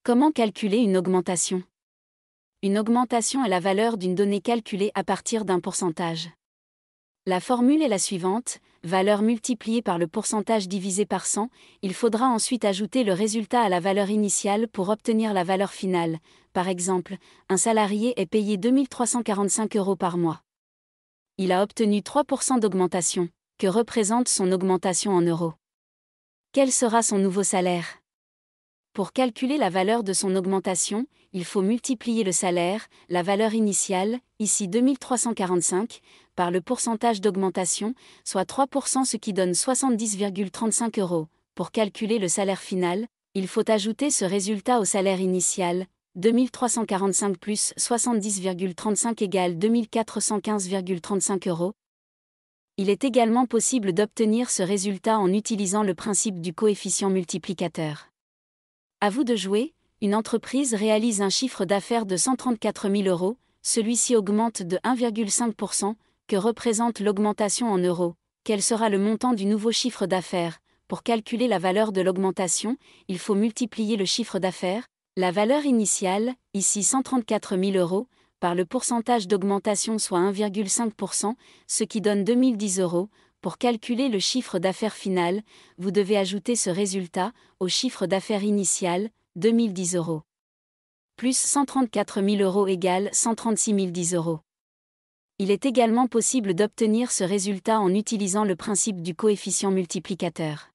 Comment calculer une augmentation? Une augmentation est la valeur d'une donnée calculée à partir d'un pourcentage. La formule est la suivante, valeur multipliée par le pourcentage divisé par 100, il faudra ensuite ajouter le résultat à la valeur initiale pour obtenir la valeur finale. Par exemple, un salarié est payé 2 345 € par mois. Il a obtenu 3% d'augmentation. Que représente son augmentation en euros? Quel sera son nouveau salaire? Pour calculer la valeur de son augmentation, il faut multiplier le salaire, la valeur initiale, ici 2345, par le pourcentage d'augmentation, soit 3%, ce qui donne 70,35 €. Pour calculer le salaire final, il faut ajouter ce résultat au salaire initial, 2345 plus 70,35 égale 2415,35 €. Il est également possible d'obtenir ce résultat en utilisant le principe du coefficient multiplicateur. À vous de jouer, une entreprise réalise un chiffre d'affaires de 134 000 €, celui-ci augmente de 1,5%, que représente l'augmentation en euros? Quel sera le montant du nouveau chiffre d'affaires? Pour calculer la valeur de l'augmentation, il faut multiplier le chiffre d'affaires, la valeur initiale, ici 134 000 €, par le pourcentage d'augmentation soit 1,5%, ce qui donne 2010 €. Pour calculer le chiffre d'affaires final, vous devez ajouter ce résultat au chiffre d'affaires initial, 2010 €. Plus 134 000 € égale 136 010 €. Il est également possible d'obtenir ce résultat en utilisant le principe du coefficient multiplicateur.